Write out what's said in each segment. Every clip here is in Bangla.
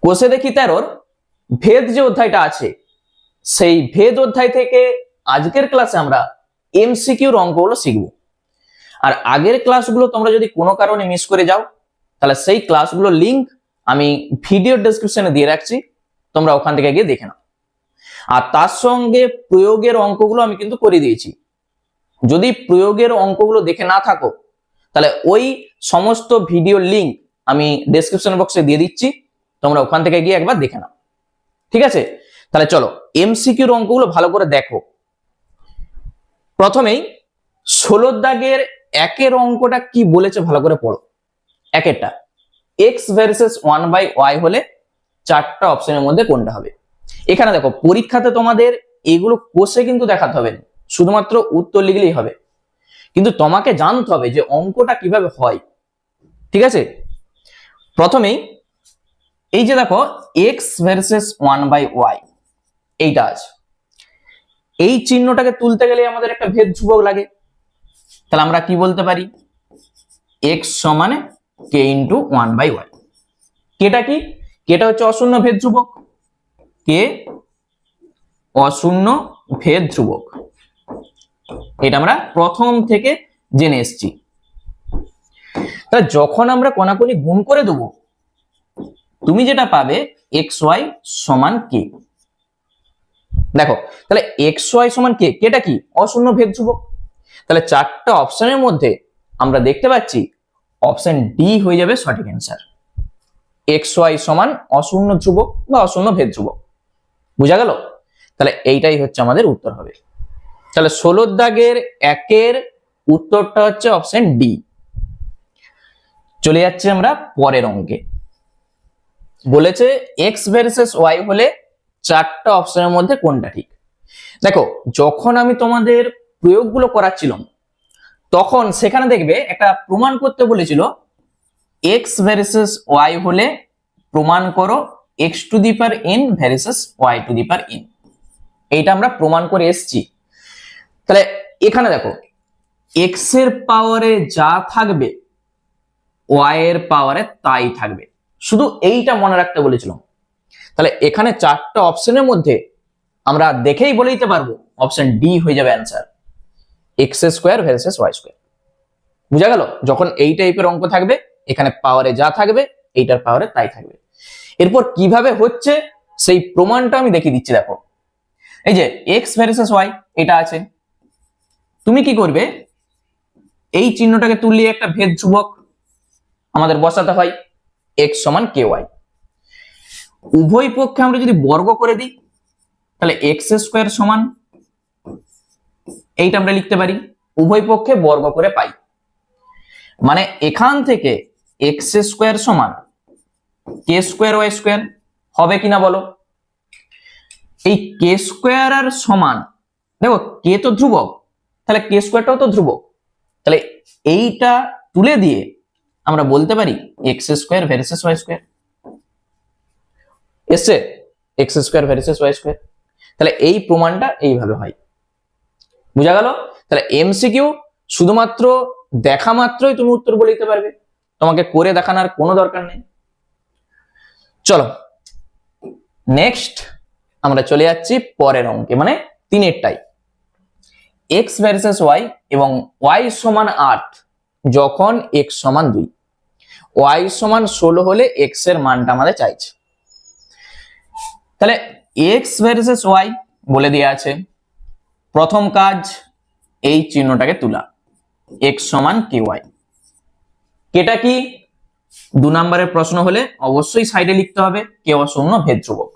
কোষে দেখি 13 ভেদ যে অধ্যায়টা আছে সেই ভেদ অধ্যায় থেকে আজকের ক্লাসে আমরা এমসিকিউর অঙ্কগুলো শিখব। আর আগের ক্লাসগুলো তোমরা যদি কোনো কারণে মিস করে যাও তাহলে সেই ক্লাসগুলোর লিংক আমি ভিডিও ডেসক্রিপশনে দিয়ে রাখছি, তোমরা ওখান থেকে গিয়ে দেখে নাও। আর তার সঙ্গে প্রয়োগের অঙ্কগুলো আমি কিন্তু করে দিয়েছি। যদি প্রয়োগের অঙ্কগুলো দেখে না থাকো তাহলে ওই সমস্ত ভিডিও লিংক আমি ডেসক্রিপশন বক্সে দিয়ে দিচ্ছি, তোমরা ওখান থেকে গিয়ে একবার দেখে নাও। ঠিক আছে, তাহলে চলো এমসিকিউর অঙ্কগুলো ভালো করে দেখো। প্রথমেই 16 দাগের একের অঙ্কটা কি বলেছে ভালো করে পড়ো। একেরটা এক্স ভার্সেস 1/y হলে চারটা অপশনের মধ্যে কোনটা হবে। এখানে দেখো পরীক্ষাতে তোমাদের এগুলো কোষে কিন্তু দেখাতে হবে না, শুধুমাত্র উত্তর লিখলেই হবে, কিন্তু তোমাকে জানতে হবে যে অঙ্কটা কিভাবে হয়। ঠিক আছে, প্রথমেই এই যে দেখো এক্স ভার্সেস 1/y এইটা আছে, এই চিহ্নটাকে তুলতে গেলে আমাদের একটা ভেদ ধ্রুবক লাগে। তাহলে আমরা কি বলতে পারি, x সমানে k ইন্টু 1/y। কেটা কি, কেটা হচ্ছে অশূন্য ভেদ ধ্রুবক, কে অশূন্য ভেদ ধ্রুবক, এটা আমরা প্রথম থেকে জেনে এসেছি। তাহলে যখন আমরা কোনাকুনি গুণ করে দেবো তুমি যেটা পাবে xy সমান k। দেখো তাহলে xy সমান k, কেটা কি অশূন্য ভেদ ধ্রুবক। তাহলে চারটা অপশনের মধ্যে আমরা দেখতে পাচ্ছি অপশন ডি হয়ে যাবে সঠিক অ্যান্সার। xy সমান অশূন্য ধ্রুবক বা অশূন্য ভেদ ধ্রুবক, বুঝা গেল? তাহলে এইটাই হচ্ছে আমাদের উত্তর হবে। তাহলে 16 দাগের একের উত্তরটা হচ্ছে অপশন ডি। চলে যাচ্ছে আমরা পরের অঙ্কে। বলেছে এক্স ভার্সেস ওয়াই হলে চারটা অপশনের মধ্যে কোনটা ঠিক। দেখো যখন আমি তোমাদের প্রয়োগগুলো করাচ্ছিলাম তখন সেখানে দেখবে একটা প্রমাণ করতে বলেছিল, এক্স ভার্সেস ওয়াই হলে প্রমাণ করো X to the power N versus Y to the power N. এইটা আমরা প্রমাণ করে এসেছি। তাহলে এখানে দেখো এক্স এর পাওয়ারে যা থাকবে ওয়াই এর পাওয়ারে তাই থাকবে, শুধু এইটা মনে রাখতে বলেছিলাম। তাহলে এখানে চারটা অপশনের মধ্যে আমরা দেখেই বলে দিতে পারবো অপশন ডি হয়ে যাবে answer, X square versus Y square. বুঝা গেল? যখন এই টাইপের অঙ্ক থাকবে এখানে পাওয়ারে যা থাকবে এইটার পাওয়ারে তাই থাকবে। এরপর কিভাবে হচ্ছে সেই প্রমাণটা আমি দেখিয়ে দিচ্ছি। দেখো এই যে এক্স ভার্সেস ওয়াই এটা আছে, তুমি কি করবে, এই চিহ্নটাকে তুললে একটা ভেদ ধ্রুবক আমাদের বসাতে হয়, x সমান ky। উভয় পক্ষে আমরা যদি বর্গ করে দিই তাহলে x স্কয়ার সমান, এইটা আমরা লিখতে পারি, উভয় পক্ষে বর্গ করে পাই। মানে এখান থেকে x স্কয়ার সমান k স্কয়ার y স্কয়ার হবে কিনা বলো। এই k স্কয়ার আর সমান, দেখো k তো ধ্রুবক, তাহলে k স্কয়ারটাও তো ধ্রুবক, তাহলে এইটা তুলে দিয়ে আমরা বলতে পারি X square versus Y square. এসছে X square versus Y square. তাহলে এই প্রমাণটা এইভাবে হয়, বুঝা গেল? তাহলে এমসিকিউ শুধুমাত্র দেখা মাত্রই তুমি উত্তর বলে দিতে পারবে, তোমাকে করে দেখানোর কোনো দরকার নেই। চলো নেক্সট আমরা চলে যাচ্ছি পরের অঙ্কে, মানে তিনেরটাই। এক্স ভার্সেস ওয়াই এবং ওয়াই সমান 8 যখন এক্স সমান 2, ওয়াই সমান 16 হলে এক্স এর মানটা আমাদের চাইছে। তাহলে এক্স ভার্সেস ওয়াই বলে দেওয়া আছে, প্রথম কাজ এই চিহ্নটাকে তোলা, এক্স সমান কে ওয়াই। কেটা কি, 2 নম্বরের প্রশ্ন হলে অবশ্যই সাইডে লিখতে হবে কে অশূন্য ভেদ ধ্রুবক।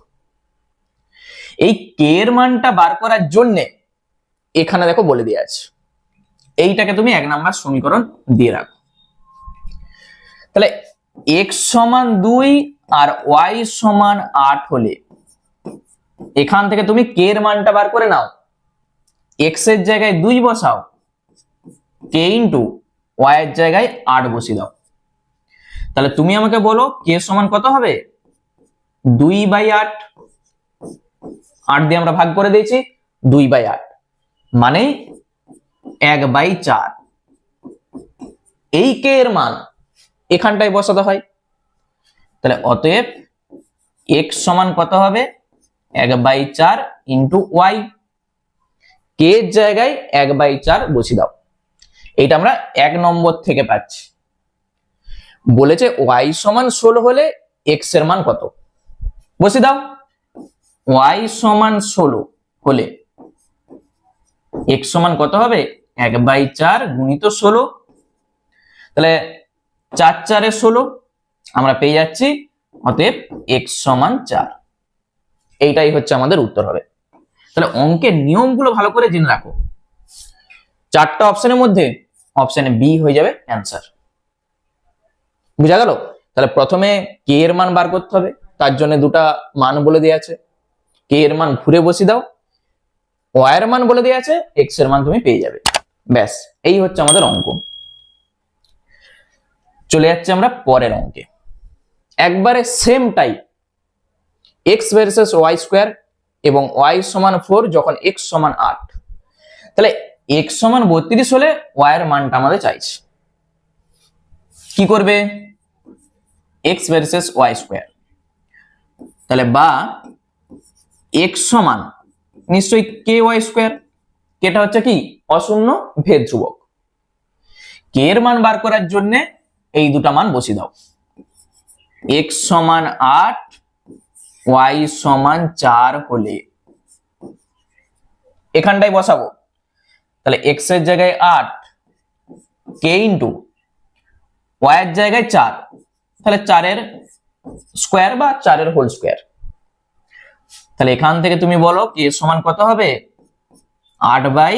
এই কে এর মানটা বার করার জন্য এখানে দেখো বলে দেওয়া আছে, এইটাকে তুমি 1 নম্বর সমীকরণ দিয়ে রাখো। তাহলে x সমান 2 আর y সমান 8 হলে এখান থেকে তুমি k এর মানটা বার করে নাও, x এর জায়গায় 2 বসাও, k ইন্টু y এর জায়গায় 8 বসিয়ে দাও। তাহলে তুমি আমাকে বলো k সমান কত হবে, 2/8। 8 দিয়ে আমরা ভাগ করে দিয়েছি, 2/8 মানে 1/4। এই k এর মান এখানটায় বসাতে হয়। তাহলে অতএব এক্স সমান কত হবে 1/4 ইন্টু ওয়াই, কে এর জায়গায় 1/4 বসিয়ে দাও। এইটা আমরা 1 নম্বর থেকে পাচ্ছি। বলেছে ওয়াই সমান 16 হলে এক্স এর মান কত, বসিয়ে দাও। ওয়াই সমান 16 হলে এক্স সমান কত হবে 1/4 গুণিত 16, তাহলে 4 4 16 আমরা পেয়ে যাচ্ছি, অতএব এক্স সমান 4। এইটাই হচ্ছে আমাদের উত্তর হবে। তাহলে অঙ্কের নিয়মগুলো ভালো করে জেনে রাখো। 4টা অপশনের মধ্যে অপশন বি হয়ে যাবে অ্যান্সার। বুঝা গেল? তাহলে প্রথমে কে এর মান বার করতে হবে, তার জন্য দুটা মান বলে দেওয়া আছে, কে এর মান ঘুরে বসিয়ে দাও, ওয়াই এর মান বলে দেওয়া আছে, এক্স এর মান তুমি পেয়ে যাবে। ব্যাস, এই হচ্ছে আমাদের অঙ্ক। চলে যাচ্ছে আমরা পরের অঙ্কে। একবারে same type, X versus Y square এবং ওয়াই সমান 4 যখন এক্স সমান 8। তাহলে এক্স সমান 32 হলে ওয়াই এর মানটা আমাদের চাইছে। কি করবে? এক্স ভার্সেস ওয়াই স্কোয়ার, তাহলে বা এক্স সমান নিশ্চয়ই কে ওয়াই স্কোয়ার, কেটা হচ্ছে কি অশূন্য ভেদ ধ্রুবক। কে এর মান বার করার জন্য এই দুটা মান বসিয়ে দাও। এক্স সমান 8 ওয়াই সমান 4 হলে এখানটাই বসাবো। তাহলে এক্স এর জায়গায় 8, কে ইন্টু ওয়াই এর জায়গায় 4, তাহলে 4 এর স্কোয়ার বা 4 এর হোল স্কোয়ার। তাহলে এখান থেকে তুমি বলো কে সমান কত হবে 8/4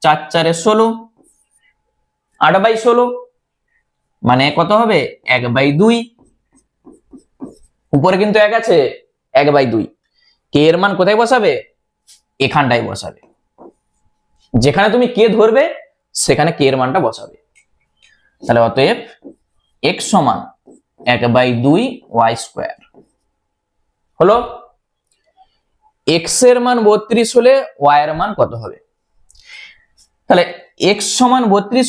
4 16, 8/16 মানে কত হবে 1/2। উপরে কিন্তু 1 আছে, 1/2। কে এর মান কোথায় বসাবে? এখানটাই বসাবে। যেখানে তুমি কে ধরবে সেখানে কে এর মানটা বসাবে। তাহলে অতএব x সমান 1/2 ওয়াই স্কোয়ার হলো। x এর মান 32 হলে y এর মান কত হবে? তাহলে x সমান 32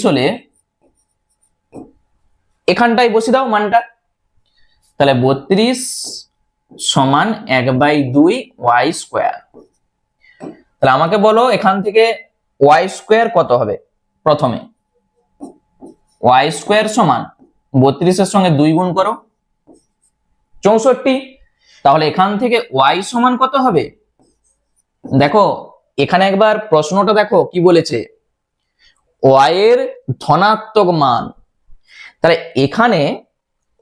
হলে এখানটাই বসিয়ে দাও মানটা। তাহলে 32 সমান 1/2 ওয়াই স্কোয়ার। তাহলে আমাকে বলো এখান থেকে ওয়াই স্কোয়ার কত হবে। প্রথমে ওয়াই স্কোয়ার সমান 32 এর সঙ্গে 2 গুণ করো, 64। তাহলে এখান থেকে ওয়াই সমান কত হবে? দেখো এখানে একবার প্রশ্নটা দেখো কি বলেছে, ওয়াই এর ধনাত্মক মান। তাহলে এখানে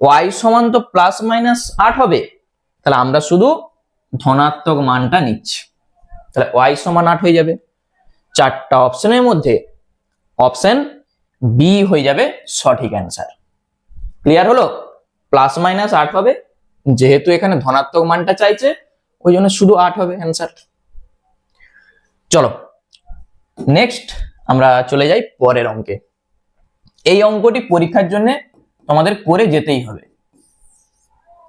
ওয়াই সমান তো প্লাস মাইনাস 8 হবে, তাহলে আমরা শুধু ধনাত্মক মানটা নিচ্ছি। তাহলে ওয়াই সমান 8 হয়ে যাবে। 4টা অপশনের মধ্যে অপশন বি হয়ে যাবে সঠিক অ্যান্সার। ক্লিয়ার হলো? প্লাস মাইনাস 8 হবে, যেহেতু এখানে ধনাত্মক মানটা চাইছে ওই জন্য শুধু 8 হবে অ্যান্সার। চলো নেক্সট আমরা চলে যাই পরের অঙ্কে। এই অঙ্কটি পরীক্ষার জন্য তোমাদের করে যেতেই হবে,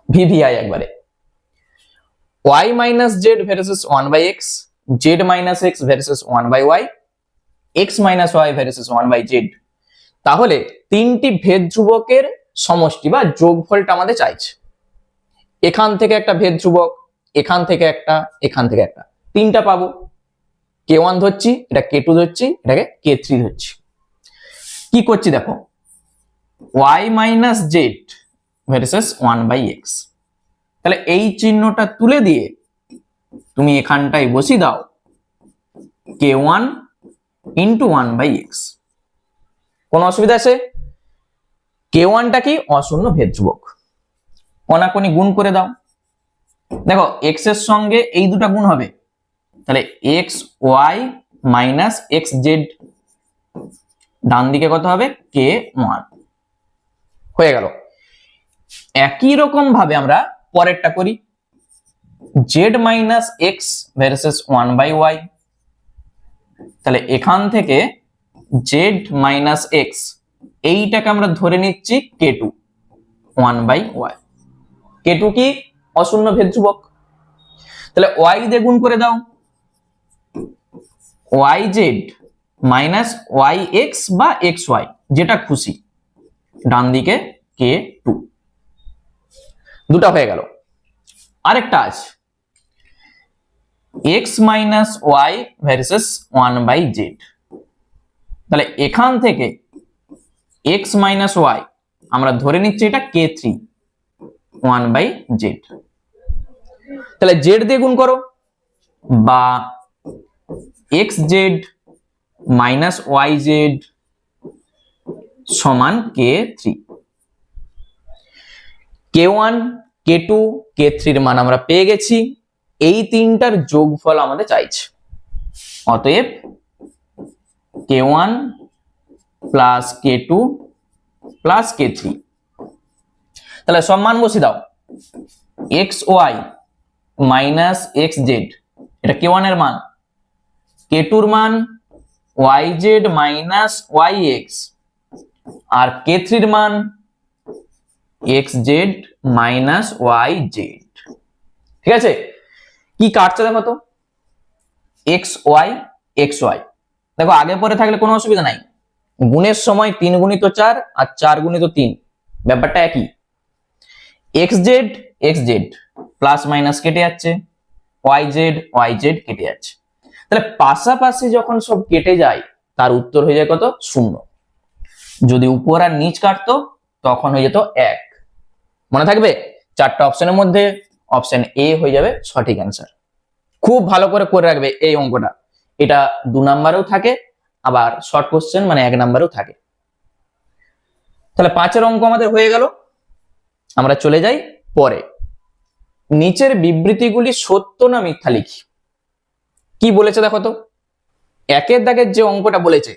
ভিভিআই একবারে। y minus z versus 1/x, z minus x versus 1/y, x minus y versus 1/z। তাহলে তিনটি ভেদ ধ্রুবকের সমষ্টি বা যোগফলটা আমাদের চাইছে। এখান থেকে একটা ভেদ ধ্রুবক, এখান থেকে একটা, এখান থেকে একটা, তিনটা পাবো। k1 ধরছি, এটা k2 ধরছি, এটাকে k3 ধরছি। কি করছি দেখো, y minus z versus 1/x। তাহলে এই চিহ্নটা তুলে দিয়ে তুমি এখানটায় বসিয়ে দাও k1 into 1/x। কোন অসুবিধা আছে? k1টা কি অশূন্য ভেদ ধ্রুবক, কোনাকুনি গুণ করে দাও। দেখো x এর সঙ্গে এই দুটা গুণ হবে, তাহলে xy minus xz, ডান দিকে কত হবে k1 হয়ে গেল। একই রকম ভাবে আমরা পরেরটা করি, z minus x versus 1/y। তাহলে এখান থেকে z minus x এইটাকে আমরা ধরে নিচ্ছি k2, 1/y। k2 কি অশূন্য ভেদ ধ্রুবক। তাহলে y দিয়ে গুণ করে দাও, yz minus yx বা xy যেটা খুশি, ডান দিকে k2, দুটা হয়ে গেল। আরেকটা আছে x minus Y versus 1/z। তাহলে এখান থেকে x মাইনাস ওয়াই আমরা ধরে নিচ্ছি এটা k3 1/z। তাহলে z দিয়ে গুণ করো, বা xz মাইনাস yz সমান k3। k1 k2 k3 এর মান আমরা পেয়ে গেছি, এই তিনটার যোগফল আমাদের চাইছে। অতএব k1 plus k2 plus k3। তাহলে সব মান বসিয়ে দাও, xy মাইনাস xz এটা k1 এর মান, k2 এর মান yz মাইনাস yx, আর k3 এর মান xz মাইনাস yz। ঠিক আছে, কি কাটছে দেখো তো, xy xy, দেখো আগে পরে থাকলে কোনো অসুবিধা নাই, গুণের সময় 3 গুণিত 4 আর 4 গুণিত 3 ব্যাপারটা একই। xz xz প্লাস মাইনাস কেটে যাচ্ছে, yz yz কেটে যাচ্ছে। তাহলে পাশাপাশি যখন সব কেটে যায় তার উত্তর হয়ে যায় কত, 0। যদি উপর আর নিচ কাটতো তখন হয়ে যেত 1। মনে থাকবে, চারটা অপশনের মধ্যে অপশন এ হয়ে যাবে সঠিক অ্যান্সার। খুব ভালো করে রাখবে এই অঙ্কটা, এটা 2 নাম্বারেও থাকে, আবার শর্ট কোশ্চেন মানে 1 নাম্বারেও থাকে। তাহলে 5 অঙ্ক আমাদের হয়ে গেল। আমরা চলে যাই পরে, নিচের বিবৃতিগুলি সত্য না মিথ্যা লিখি। কি বলেছে দেখো তো, 1 দাগের যে অঙ্কটা বলেছে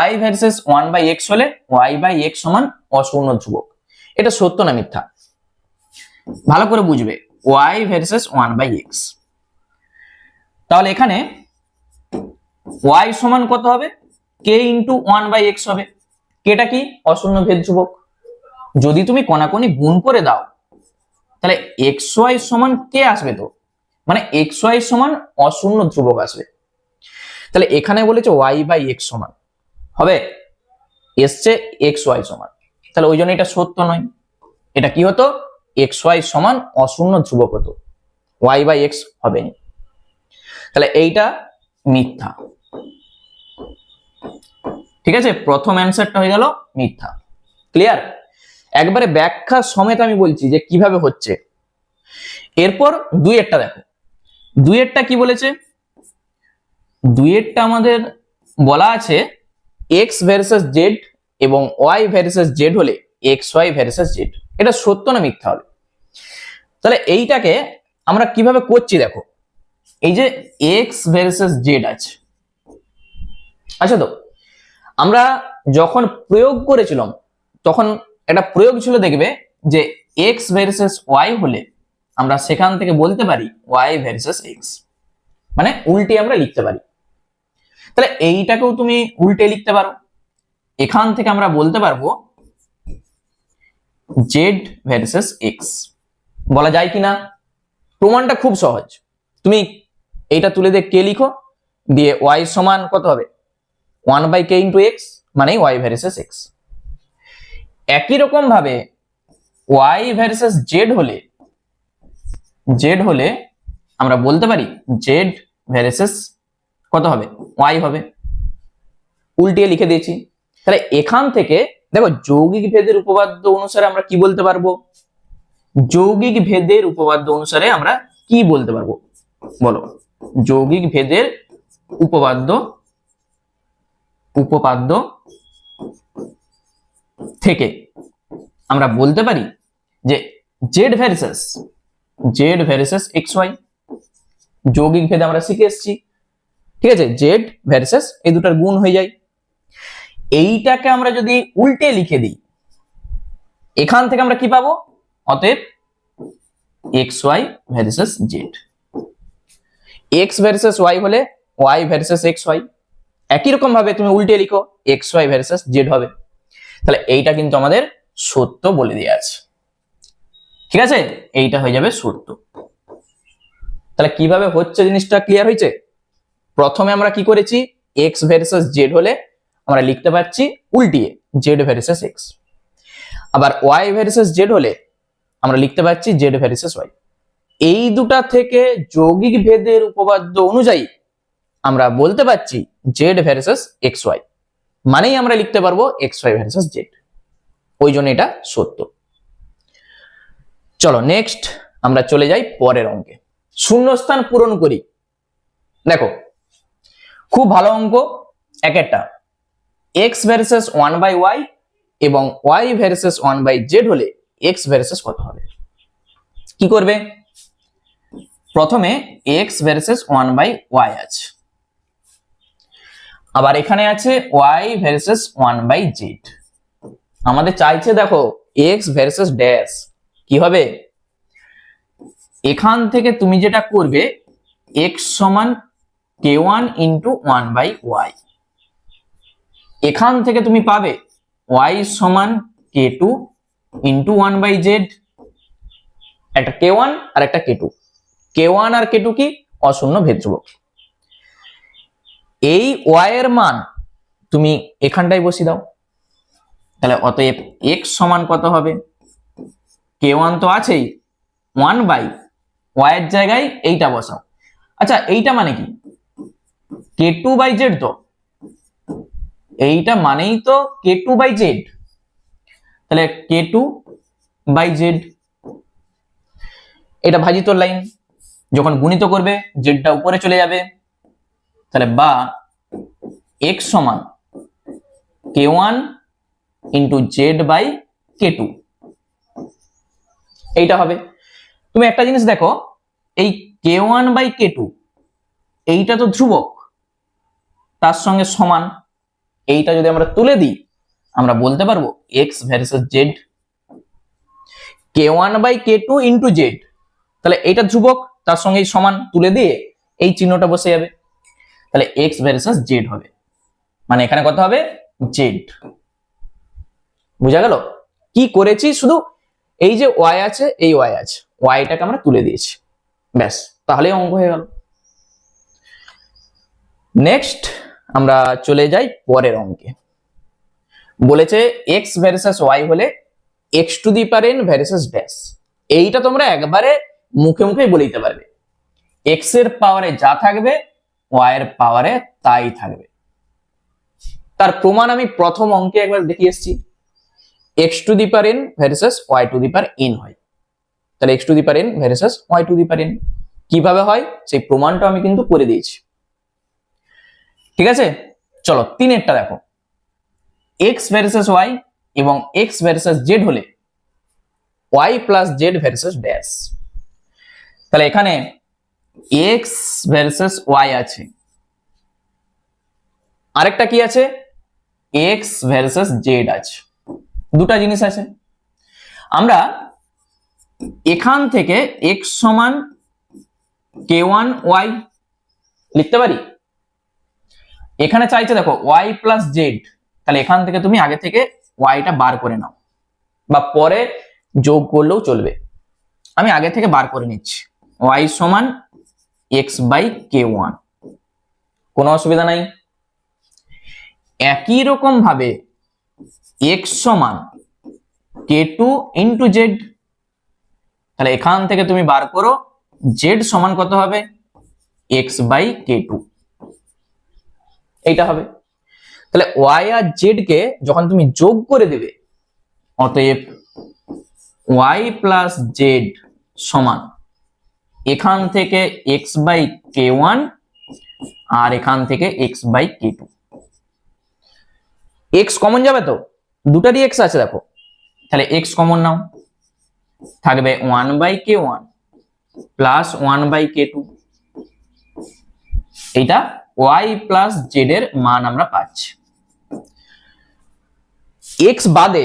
y ভার্সেস 1/x হলে y/x সমান অশূন্য ধ্রুবক, এটা সত্য না মিথ্যা? ভালো করে বুঝবে, y ভার্সেস 1/x। তাহলে এখানে y সমান কত হবে, k ইন্টু 1/x হবে। কেটা কি, অশূন্য ভেদ ধ্রুবক। যদি তুমি কোনাকুনি গুণ করে দাও তাহলে xy সমান কে আসবে, তো মানে xy সমান অশূন্য ধ্রুবক আসবে। তাহলে এখানে বলেছে y/x সমান হবে, এসছে xy সমান, তাহলে ওই জন্য এটা সত্য নয়। এটা কি হতো, xy সমান অশূন্য ধ্রুবক হতো, y/x হবে না। তাহলে এইটা মিথ্যা। ঠিক আছে, প্রথম অ্যান্সারটা হয়ে গেল মিথ্যা। ক্লিয়ার? একবারে ব্যাখ্যা সমেত আমি বলছি যে কিভাবে হচ্ছে। এরপর 2 দেখো, 2 কি বলেছে, 2 আমাদের বলা আছে x ভার্সেস z এবং y ভার্সেস z হলে xy ভার্সেস z, এটা সত্য না মিথ্যা হবে? তাহলে এইটাকে আমরা কিভাবে করছি দেখো, এই যে x ভার্সেস z আছে, আচ্ছা তো আমরা যখন প্রয়োগ করেছিলাম তখন একটা প্রয়োগ ছিল, দেখবে যে x ভার্সেস y হলে আমরা সেখান থেকে বলতে পারি y ভার্সেস x, মানে উল্টে আমরা লিখতে পারি। তাহলে এইটাকেও তুমি উল্টে লিখতে পারো, এখান থেকে আমরা বলতে পারবো z ভার্সেস x, বলা যায় কিনা? প্রমাণটা খুব সহজ, তুমি এইটা তুলে দিয়ে কে লিখো, দিয়ে y সমান কত হবে, 1/k ইন্টু x, মানে y ভার্সেস x। একই রকম ভাবে y ভার্সেস z হলে আমরা বলতে পারি z ভার্সেস কত হবে, y হবে, উল্টিয়ে লিখে দিয়েছি। তাহলে এখান থেকে দেখো যৌগিক ভেদের উপপাদ্য অনুসারে আমরা কি বলতে পারবো, যৌগিক ভেদের উপপাদ্য অনুসারে আমরা কি বলতে পারবো বলো, যৌগিক ভেদের উপপাদ্য থেকে আমরা বলতে পারি যে z ভার্সেস xy, যৌগিক ভেদ আমরা শিখে এসেছি। ঠিক আছে, z ভার্সেস এই দুটার গুণ হয়ে যায়। এইটাকে আমরা যদি উল্টে লিখে দিই, এখান থেকে আমরা কি পাবো, অতএব xy versus z, x versus y হলে y ভার্সেস xy, একই রকম ভাবে তুমি উল্টে লিখো xy ভার্সেস z হবে। তাহলে এইটা কিন্তু আমাদের সত্য বলে দেওয়া আছে। ঠিক আছে, এইটা হয়ে যাবে সত্য। তাহলে কিভাবে হচ্ছে জিনিসটা ক্লিয়ার হয়েছে? প্রথমে আমরা কি করেছি, x ভার্সেস z হলে আমরা লিখতে পারছি উল্টিয়ে z ভার্সেস x, আবার ওয়াই ভার্সেস জেড হলে আমরা লিখতে পারছি জেড ভার্সেস ওয়াই। এই দুটা থেকে যৌগিক ভেদের উপপাদ্য অনুযায়ী আমরা বলতে পারছি জেড ভার্সেস এক্স ওয়াই, মানেই আমরা লিখতে পারবো এক্স ওয়াই ভার্সেস জেড, ওই জন্য এটা সত্য। চলো নেক্সট আমরা চলে যাই পরের অঙ্কে, শূন্যস্থান পূরণ করি। দেখো খুব ভালো অঙ্ক, এক একটা এক্স ভার্সেস 1/y এবং ওয়াই ভার্সেস 1/z হলে এক্স ভার্সেস কত হবে। কি করবে, প্রথমে এক্স ভার্সেস 1/y আছে, আবার এখানে আছে ওয়াই ভার্সেস 1/z। আমাদের চাইছে দেখো এক্স ভার্সেস ড্যাশ, কি হবে, এখান থেকে তুমি যেটা করবে এক্স সমান k1 ইন্টু 1/y, এখান থেকে তুমি পাবে y সমান k2 ইন্টু 1/z, একটা k1 আর একটা k2, k1 আর k2 কি অশূন্য ভেদ ধ্রুবক। এই y এর মান তুমি এখানটাই বসিয়ে দাও, তাহলে অতএব x সমান কত হবে, k1 তো আছেই, 1/y এর জায়গায় এইটা বসাও। আচ্ছা এইটা মানে কি, k2/z, তো এইটা মানেই তো k2/z, তাহলে k2/z, এটা ভাজিত লাইন, যখন গুণিত করবে জেডটা উপরে চলে যাবে, তাহলে বা x সমান k1 ইন্টু z/k2, এইটা হবে। তুমি একটা জিনিস দেখো, এই k1/k2 এইটা তো ধ্রুবক, তার সঙ্গে সমান, এইটা যদি আমরা তুলে দিই আমরা বলতে পারবো x versus z, k1/k2 into z, তাহলে এইটা ধ্রুবক তার সঙ্গে সমান, তুলে দিয়ে এই চিহ্নটা বসে যাবে, তাহলে x ভার্সেস z হবে, মানে এখানে কত হবে z। বুঝা গেল কি করেছি, শুধু এই যে y আছে, এই y আছে, yটাকে আমরা তুলে দিয়েছি, ব্যাস, তাহলেই অঙ্ক হয়ে গেল। নেক্সট আমরা চলে যাই পরের অঙ্কে, বলেছে x ভার্সেস y হলে x two the power n versus dash. এইটা তোমরা একবারে মুখে মুখে বলে দিতে পারবে, x এর পাওয়ারে যা থাকবে y এর পাওয়ারে তাই থাকবে। তার প্রমাণ আমি প্রথম অঙ্কে একবার দেখিয়ে এসেছি, x two the power n versus y two the power n হয়, তাহলে x two the power n versus y two the power n কিভাবে হয় সেই প্রমাণটা আমি কিন্তু করে দিয়েছি, ঠিক আছে। চলো তিনেরটা দেখো, x ভার্সেস y এবং x ভার্সেস z হলে y plus z versus dash. তাহলে এখানে x ভার্সেস y আছে, আরেকটা কি আছে x ভার্সেস z আছে, দুটা জিনিস আছে। আমরা এখান থেকে x সমান k1y লিখতে পারি, এখানে চাইছে দেখো y প্লাস z, তাহলে এখান থেকে তুমি আগে থেকে yটা বার করে নাও, বা পরে যোগ করলেও চলবে, আমি আগে থেকে বার করে নিচ্ছি, y সমান x/k1, কোনো অসুবিধা নাই। একই রকম ভাবে x সমান k2 ইন্টু z, তাহলে এখান থেকে তুমি বার করো z সমান কত হবে x/k2, এইটা হবে। তাহলে y আর z কে যখন তুমি যোগ করে দেবে, অতএব y প্লাস z সমান এখান থেকে x/k1 আর এখান থেকে x/k2, x কমন যাবে তো, দুটারই x আছে দেখো, তাহলে x কমন নাও, থাকবে 1/k1 প্লাস 1/k2, এইটা y প্লাস z এর মান আমরা পাচ্ছি। x বাদে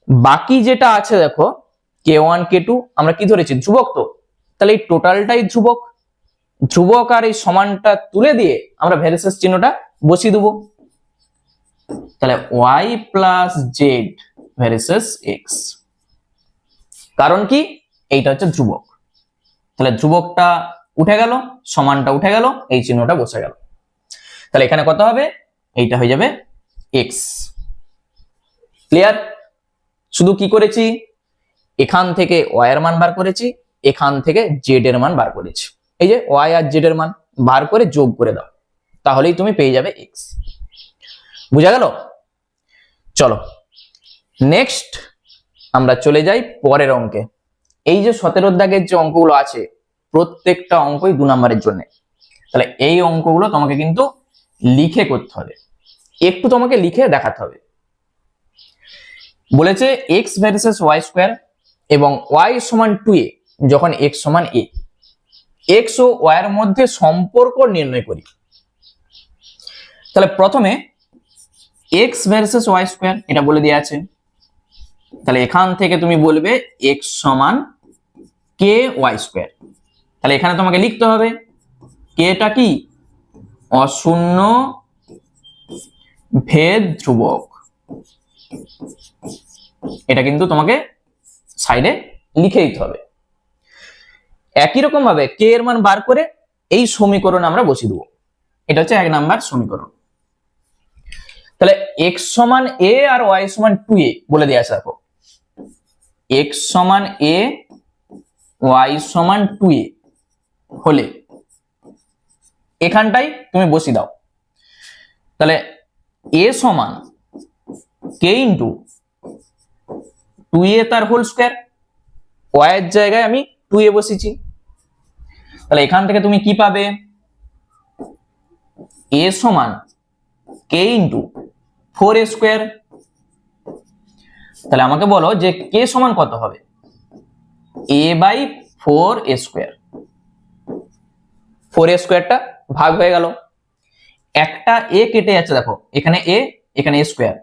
বাকি যেটা আছে দেখো k1 k2 আমরা কি ধরেছি ধ্রুবক, তো তাহলে এই টোটালটাই ধ্রুবক, ধ্রুবক আর এই সমানটা তুলে দিয়ে আমরা ভার্সেস চিহ্নটা বসিয়ে দেবো, তাহলে y plus z versus x, কারণ কি এইটা হচ্ছে ধ্রুবক, তাহলে ধ্রুবকটা উঠে গেল, সমানটা উঠে গেল, এই চিহ্নটা বসে গেল, তাহলে এখানে কত হবে, এইটা হয়ে যাবে x। ক্লিয়ার? শুধু কি করেছি, এখান থেকে ওয়াই এর মান বার করেছি, এখান থেকে জেড এর মান বার করেছি। এই যে ওয়াই আর জেড এর মান বার করে যোগ করে দাও, তাহলেই তুমি পেয়ে যাবে এক্স। বুঝা গেল? চলো নেক্সট আমরা চলে যাই পরের অঙ্কে। এই যে 17 দাগের যে অঙ্কগুলো আছে প্রত্যেকটা অঙ্কই 2 নম্বরের জন্য। তাহলে এই অঙ্কগুলো তোমাকে কিন্তু লিখে করতে হবে, একটু তোমাকে লিখে দেখাতে হবে। বলেছে এক্স ভার্সেস ওয়াই স্কোয়ার এবং ওয়াই সমান 2a যখন এক্স সমান a, এক্স ও ওয়াই এর মধ্যে সম্পর্ক নির্ণয় করি। তাহলে প্রথমে এক্স ভার্সেস ওয়াই স্কোয়ার এটা বলে দেওয়া আছে। তাহলে এখান থেকে তুমি বলবে এক্স সমান কে ওয়াই স্কোয়ার। তাহলে এখানে তোমাকে লিখতে হবে কেটা কি, অশূন্য ভেদ ধ্রুবক। এটা কিন্তু তোমাকে সাইডে লিখে দিতে হবে। একই রকম ভাবে কে এর মান বার করে এই সমীকরণে আমরা বসিয়ে দেবো। এটা হচ্ছে 1 নাম্বার সমীকরণ। তাহলে এক্স সমান এ আর ওয়াই সমান 2a বলে দেওয়া আছে। দেখো এক্স সমান এ, ওয়াই সমান 2a হলে এখানটাই তুমি বসিয়ে দাও। তাহলে এ সমান কে ইন্টু 2a তার হোল স্কোয়ার, ওয়াই এর জায়গায় আমি 2a বসিয়েছি। তাহলে এখান থেকে তুমি কি পাবে, এ সমান কে ইন্টু 4a স্কোয়ার। তাহলে আমাকে বলো যে কে সমান কত হবে, a by 4a square. 4a স্কোয়ারটা ভাগ হয়ে গেল, একটা a কেটে যাচ্ছে। দেখো এখানে a এখানে a স্কোয়ার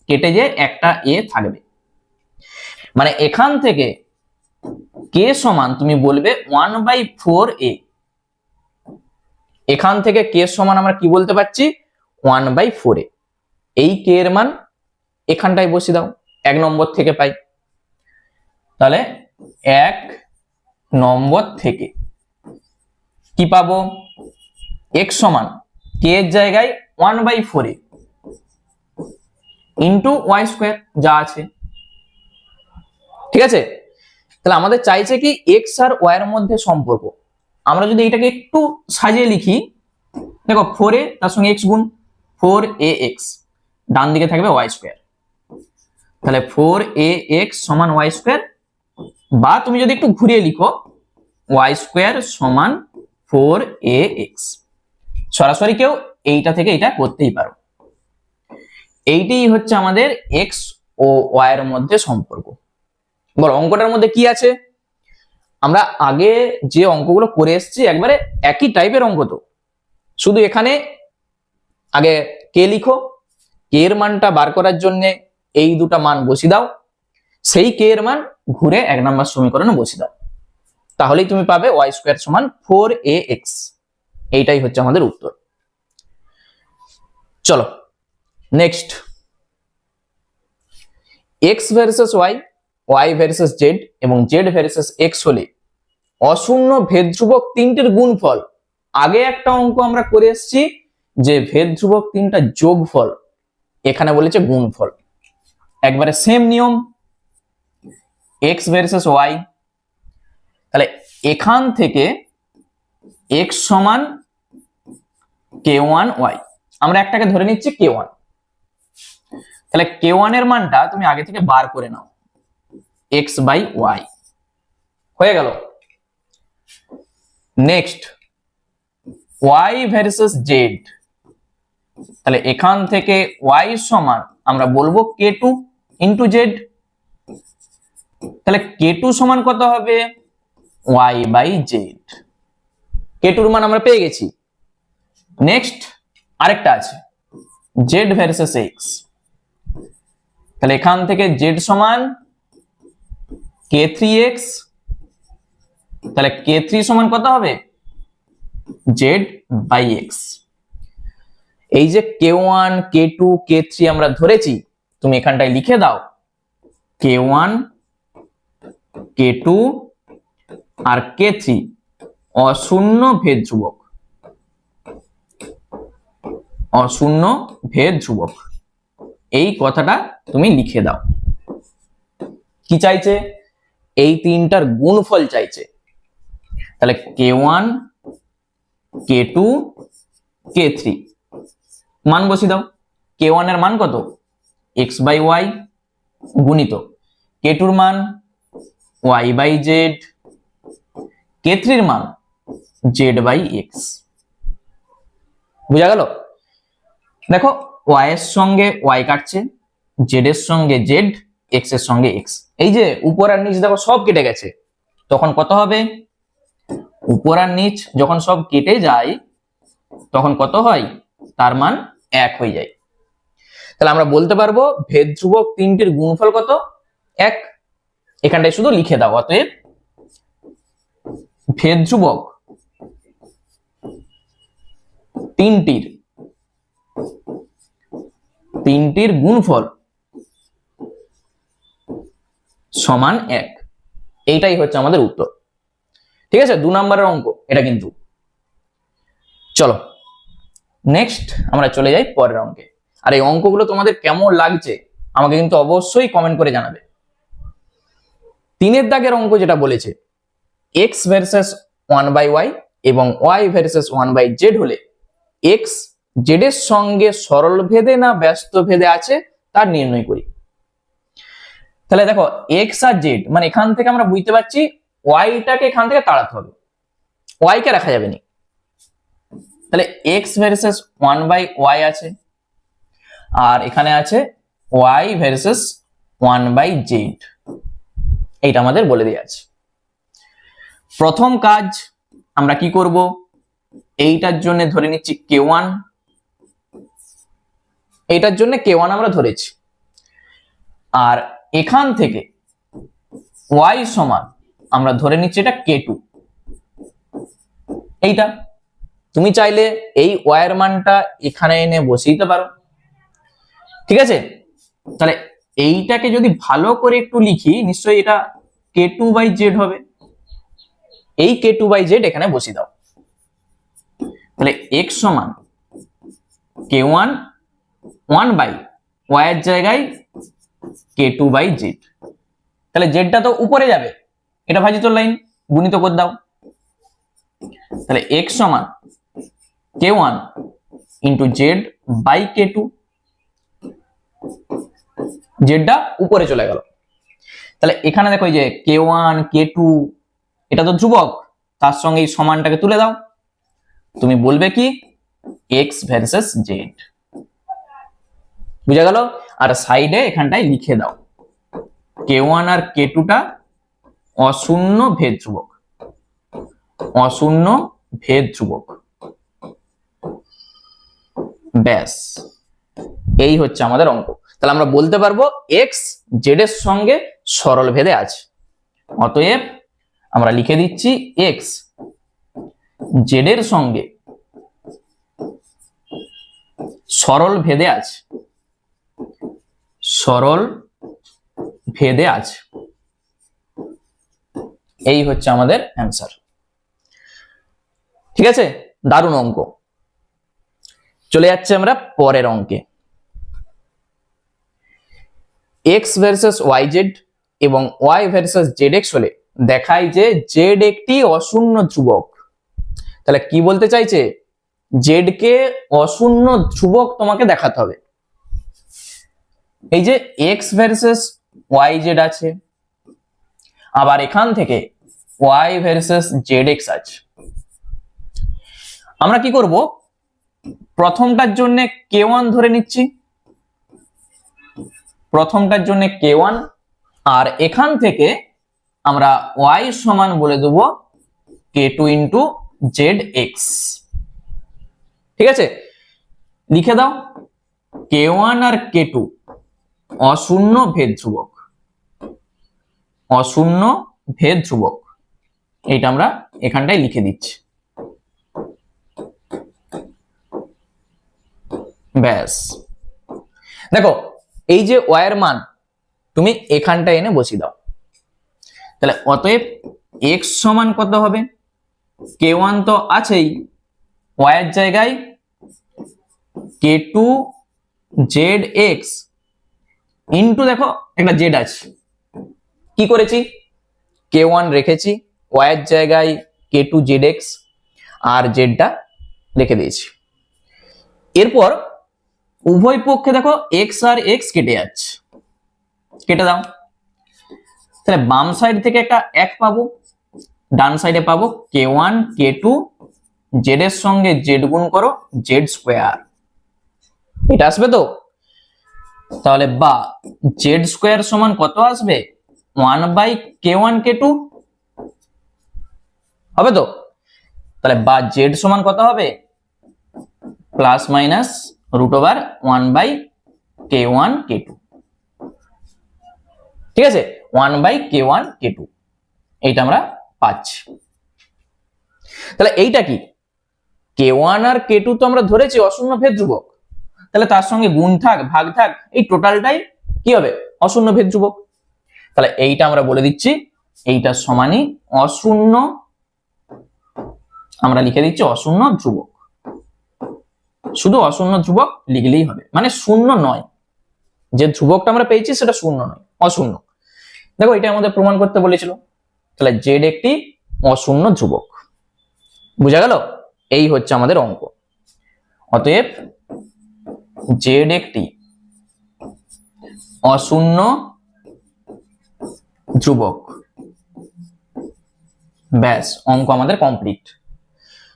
কেটে যে একটা a থাকবে, মানে এখান থেকে কে সমান তুমি বলবে 1/4a। এখান থেকে কে সমান আমরা কি বলতে পারছি, 1/4a। এই কে এর মান এখানটায় বসিয়ে দাও, 1 নম্বর থেকে পাই। তাহলে 1 নম্বর থেকে কি পাবো, x সমান কে এর জায়গায় 1/4a ইন্টু ওয়াই স্কোয়ার যা আছে। ঠিক আছে? তাহলে আমাদের চাইছে কি এক্স আর ওয়াই এর মধ্যে সম্পর্ক। আমরা যদি এটাকে একটু সাজিয়ে লিখি, দেখো 4a তার সঙ্গে x গুণ 4ax, ডান দিকে থাকবে ওয়াই স্কোয়ার। তাহলে 4ax সমান ওয়াই স্কোয়ার, বা তুমি যদি একটু ঘুরিয়ে লিখো ওয়াই স্কোয়ার সমান 4ax। সরাসরি কেউ এইটা থেকে এটা করতেই পারো। এইটাই হচ্ছে আমাদের এক্স ও ওয়াই এর মধ্যে সম্পর্ক। বলো অঙ্কটার মধ্যে কি আছে, আমরা আগে যে অঙ্কগুলো করে এসেছি একবারে একই টাইপের অঙ্ক। তো শুধু এখানে আগে কে লিখো, কে এর মানটা বার করার জন্য এই দুটা মান বসিয়ে দাও, সেই কে এর মান ঘুরে 1 নম্বর সমীকরণে বসিয়ে দাও, তাহলেই তুমি পাবে ওয়াই স্কোয়ার সমান 4ax। এইটাই হচ্ছে আমাদের উত্তর। চলো next, X versus Y, Y versus Z এবং জেড ভার্সেস এক্স হলে অশূন্য ভেদ ধ্রুবক তিনটির গুণফল। আগে একটা অঙ্ক আমরা করে এসেছি যে ভেদ ধ্রুবক তিনটা যোগফল, এখানে বলেছে গুণফল। একবারে সেম নিয়ম, এক্স ভার্সেস ওয়াই। তাহলে এখান থেকে এক্স সমান k1 y, আমরা একটাকে ধরে নিচ্ছি k1। তাহলে k1 এর মানটা তুমি আগে থেকে বার করে নাও, x/y হয়ে গেল। নেক্সট y ভার্সেস জেড, তাহলে এখান থেকে y সমান আমরা বলবো k2 ইন্টু জেড। তাহলে k2 সমান কত হবে, y/z। k2 এর মান আমরা পেয়ে গেছি। নেক্সট আরেকটা আছে z ভার্সেস x, তাহলে এখান থেকে z সমান k3x। তাহলে k3 সমান কত হবে, z/x। এই যে k1 k2 k3 আমরা ধরেছি, তুমি এখানটায় লিখে দাও k1 k2 আর k3 অশূন্য ভেদ ধ্রুবক, অশূন্য ভেদ ধ্রুবক। এই কথাটা তুমি লিখে দাও। কি চাইছে? এই তিনটার গুণফল চাইছে। তাহলে k1 k2 k3 মান বসিয়ে দাও। k1 এর মান কত? x/y গুণিত k2 এর মান y/z, k3 এর মান z/x। বুঝা গেল? দেখো y এর সঙ্গে y কাটছে, z এর সঙ্গে z, x এর সঙ্গে x। এই যে উপর আর নিচ দেখো সব কেটে গেছে, তখন কত হবে? উপর আর নিচ যখন সব কেটে যায় তখন কত হয়? তার মান 1 হয়ে যায়। তাহলে আমরা বলতে পারবো ভেদ ধ্রুবক তিনটির গুণফল কত? 1। এখানটায় শুধু লিখে দাও, অতএব ভেদ ধ্রুবক তিনটির গুণফল সমান 1। এইটাই হচ্ছে আমাদের উত্তর। ঠিক আছে, 2 নম্বরের অঙ্ক এটা কিন্তু। চলো নেক্সট আমরা চলে যাই পরের অঙ্কে। আর এই অঙ্কগুলো তোমাদের কেমন লাগছে আমাকে কিন্তু অবশ্যই কমেন্ট করে জানাবে। 3 দাগের অঙ্ক যেটা বলেছে x ভার্সেস 1/y এবং y ভার্সেস 1/z হলে x z এর সঙ্গে সরল ভেদে না ব্যস্ত ভেদে আছে তার নির্ণয় করি। তাহলে দেখো x আর z মানে এখান থেকে আমরা বুঝতে পারছি y টাকে এখান থেকে তাড়াতে হবে, y কে রাখা যাবে না। তাহলে x ভার্সেস 1/y আছে, আর এখানে আছে y ভার্সেস 1/z। এইটা আমাদের বলে দেওয়া আছে। প্রথম কাজ আমরা কি করব? এইটার জন্য ধরে নিচ্ছি k1, এইটার জন্য k1 আমরা ধরেছি, আর এখান থেকে y সমান আমরা ধরে নিচ্ছি এটা k2। এইটা তুমি চাইলে এই y এর মানটা এখানে এনে বসিয়ে দিতে পারো। ঠিক আছে, তাহলে এইটাকে যদি ভালো করে একটু লিখি নিশ্চয়ই এটা k2/z হবে। এই k2/z এখানে বসিয়ে দাও। তাহলে x সমান k1 1/y এর জায়গায় k2/z। তাহলে z টা তো উপরে যাবে, এটা ভাজিত লাইন গুণিত করে দাও। তাহলে x সমান k1 ইন্টু z/k2। z টা উপরে চলে গেল। তাহলে এখানে দেখো এই যে k1 k2 এটা তো ধ্রুবক, তার সঙ্গে এই সমানটাকে তুলে দাও। তুমি বলবে কি x ভার্সেস z। বুঝা গেল? আর সাইডে এখানটায় লিখে দাও k1 আর k2 টা অশূন্য ভেদ ধ্রুবক, অশূন্য ভেদ ধ্রুবক। ব্যাস, এই হচ্ছে আমাদের অঙ্ক। তাহলে আমরা বলতে পারবো x z এর সঙ্গে সরল ভেদে আছে। অতএব আমরা লিখে দিচ্ছি x z এর সঙ্গে সরল ভেদে আছে, সরল ভেদে আছে। এই হচ্ছে আমাদের অ্যান্সার। ঠিক আছে, দারুণ অঙ্ক। চলে যাচ্ছে আমরা পরের অঙ্কে। x ভার্সেস yz এবং y ভার্সেস zx হলে দেখায় যে z একটি অশূন্য ধ্রুবক। তাহলে কি বলতে চাইছে? z কে অশূন্য ধ্রুবক তোমাকে দেখাতে হবে। এই যে x ভার্সেস yz আছে, আবার এখান থেকে y ভার্সেস zx আছে। আমরা কি করব? প্রথমটার জন্য k1 ধরে নিচ্ছি, প্রথমটার জন্য k1, আর এখান থেকে আমরা y সমান বলে দেব k2 ইন্টু zx। ঠিক আছে, লিখে দাও k1 আর k2 অশূন্য ভেদ ধ্রুবক, অশূন্য ভেদ ধ্রুবক। এইটা আমরা এখানটায় লিখে দিচ্ছি। ব্যাস, দেখো এই যে y এর মান তুমি এখানটা এনে বসিয়ে দাও। তাহলে অতএব x সমান কত হবে? k1 তো আছেই, y এর জায়গায় k2 zx ইন্টু দেখো একটা z আছে, কি করেছি, k1 রেখেছি, y এর জায়গায় k2 zx আর জেডটা রেখে দিয়েছি। এরপর উভয় পক্ষে দেখো x আর x কেটে যাচ্ছে, কেটে দাও। তাহলে বাম সাইড থেকে একটা 1 পাবো, ডান সাইডে পাবো k1 k2 z এর সঙ্গে z গুণ করো z স্কয়ার, এটা আসবে তো। তাহলে বা z স্কয়ার সমান কত আসবে, 1/k1 k2 হবে তো। তাহলে বা z সমান কত হবে, প্লাস মাইনাস √1/k1 k2, ঠিক আছে, 1/k1 k2 এইটা আমরা পাচ্ছি। তাহলে এইটা কি, k1 আর k2 তো আমরা ধরেছি অশূন্য ভেদ ধ্রুবক, তাহলে তার সঙ্গে গুণ থাক ভাগ থাক এই টোটালটাই কি হবে, অশূন্য ভেদ ধ্রুবক। তাহলে এইটা আমরা বলে দিচ্ছি, এইটা সমানই অশূন্য, আমরা লিখে দিচ্ছি অশূন্য ধ্রুবক, শুধু অশূন্য ধ্রুবক লিখলেই হবে, মানে শূন্য নয়, যে ধ্রুবকটা আমরা পেয়েছি সেটা শূন্য নয়, অশূন্য। দেখো এটা আমাদের প্রমাণ করতে বলেছিল, তাহলে জেড একটি অশূন্য ধ্রুবক, বুঝা গেল। এই হচ্ছে আমাদের অঙ্ক। অতএব জেড একটি অশূন্য ধ্রুবক, ব্যাস অঙ্ক আমাদের কমপ্লিট।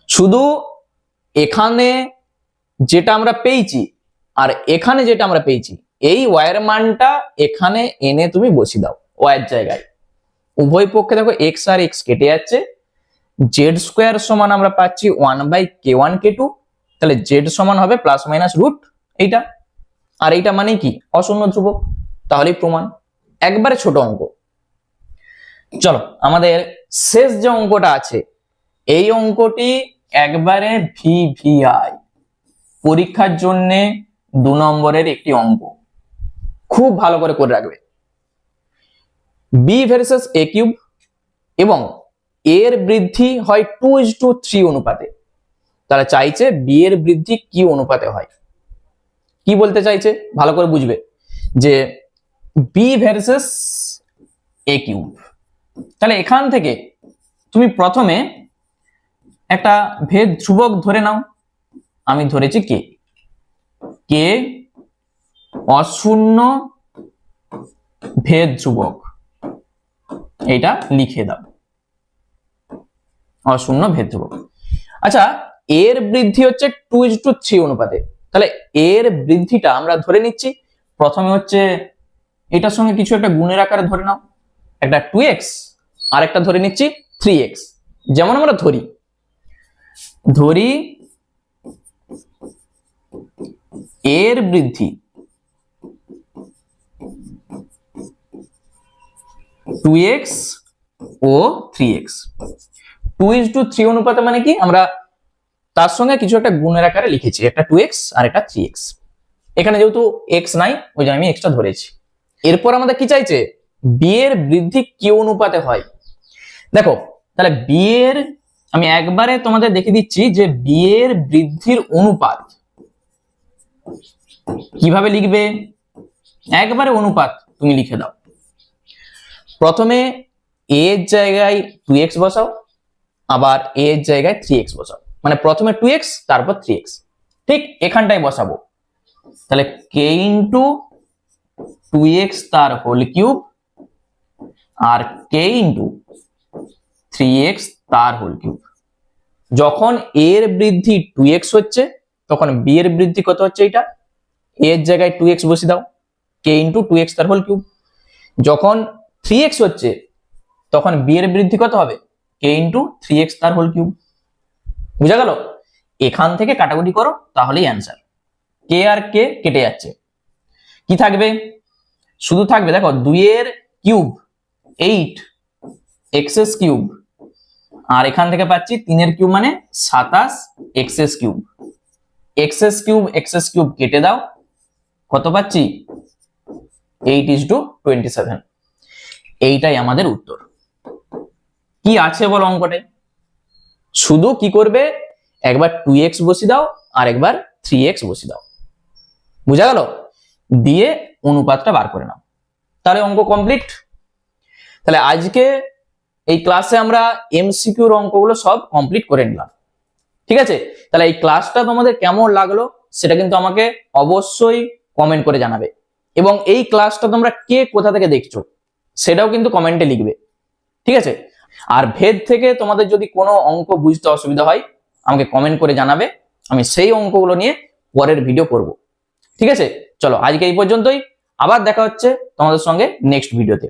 শুধু এখানে যেটা আমরা পেয়েছি আর এখানে যেটা আমরা পেয়েছি, এই ওয়াই এর মানটা এখানে এনে তুমি বসিয়ে দাও ওয়াই এর জায়গায়। উভয় পক্ষে দেখো এক্স আর এক্স কেটে যাচ্ছে, জেড স্কোয়ার সমান আমরা পাচ্ছি 1/k1 k2, তাহলে জেড সমান হবে প্লাস মাইনাস রুট এইটা, আর এইটা মানে কি অশূন্য ধ্রুবক, তাহলেই প্রমাণ। একবারে ছোট অঙ্ক। চলো আমাদের শেষ যে অঙ্কটা আছে, এই অঙ্কটি একবারে ভিভিআই পরীক্ষার জন্য 2 নম্বরের একটি অঙ্ক, খুব ভালো করে রাখবে। বি ভার্সেস এ কিউব এবং এর বৃদ্ধি হয় 2:3 অনুপাতে, তাহলে চাইছে বি এর বৃদ্ধি কি অনুপাতে হয়। কি বলতে চাইছে ভালো করে বুঝবে, যে বি ভার্সেস এ কিউব, তাহলে এখান থেকে তুমি প্রথমে একটা ভেদ ধ্রুবক ধরে নাও, আমি ধরেছি কে, কে অশূন্য ভেদ ধ্রুবক, এইটা লিখে দাও অশূন্য ভেদ ধ্রুবক। আচ্ছা এর বৃদ্ধি হচ্ছে 2:3 অনুপাতে, তাহলে এর বৃদ্ধিটা আমরা ধরে নিচ্ছি, প্রথমে হচ্ছে এটার সঙ্গে কিছু একটা গুণের আকারে ধরে নাও, একটা 2x আর একটা ধরে নিচ্ছি 3x, যেমন আমরা ধরি এর বৃদ্ধি 2x ও 3x, 2:3 অনুপাতে মানে কি, আমরা তার সঙ্গে কিছু একটা গুণের আকারে লিখেছি, একটা 2x আর একটা 3x। এখানে যেহেতু x নাই ওই জন্য আমি এক্সটা ধরেছি। এরপর আমাদের কি চাইছে, বি এর বৃদ্ধি কি অনুপাতে হয়। দেখো তাহলে বি এর, আমি একবারে তোমাদের দেখে দিচ্ছি যে বি এর বৃদ্ধির অনুপাত কিভাবে লিখবে, একবারে অনুপাত তুমি লিখে দাও। প্রথমে এ এর জায়গায় 2x বসাও, আবার এ এর জায়গায় 3x বসাও, মানে প্রথমে 2x তারপর 3x, ঠিক এখানটাই বসাবো। তাহলে k ইন্টু 2x তার হোল কিউব আর k ইন্টু 3x তার হোল কিউব। যখন a এর বৃদ্ধি 2x হচ্ছে তখন b এর বৃদ্ধি কত হচ্ছে, এটা a এর জায়গায় 2x বসিয়ে দাও, k ইন্টু 2x তার হোল কিউব। যখন 3x হচ্ছে তখন b এর বৃদ্ধি কত হবে, k ইন্টু 3x তার হোল কিউব। বুঝা গেল। এখান থেকে কাটাকুটি করো তাহলেই অ্যান্সার। k আর k কেটে যাচ্ছে, কি থাকবে, শুধু থাকবে দেখো 2 এর কিউব 8 এক্সএস কিউব, আর এখান থেকে পাচ্ছি 3 এর কিউব মানে 27 এক্সএস কিউব। এক্সএস কিউব কেটে দাও, কত পাচ্ছি 8:27। এইটাই আমাদের উত্তর। কি আছে বলো অঙ্কটাই, শুধু কি করবে, একবার 2x বসিয়ে দাও আর একবার 3x বসিয়ে দাও, বুঝা গেল, দিয়ে অনুপাতটা বার করে নাও, তাহলে অঙ্ক কমপ্লিট। তাহলে আজকে এই ক্লাসে আমরা এমসিকিউর অঙ্কগুলো সব কমপ্লিট করে নিলাম। ঠিক আছে, তাহলে এই ক্লাসটা তোমাদের কেমন লাগলো সেটা কিন্তু আমাকে অবশ্যই কমেন্ট করে জানাবে, এবং এই ক্লাসটা তোমরা কে কোথা থেকে দেখছো সেটাও কিন্তু কমেন্টে লিখবে। ঠিক আছে, আর ভেদ থেকে তোমাদের যদি কোনো অঙ্ক বুঝতে অসুবিধা হয় আমাকে কমেন্ট করে জানাবে, আমি সেই অঙ্কগুলো নিয়ে পরের ভিডিও করব। ঠিক আছে, চলো আজকে এই পর্যন্তই, আবার দেখা হচ্ছে তোমাদের সঙ্গে নেক্সট ভিডিওতে।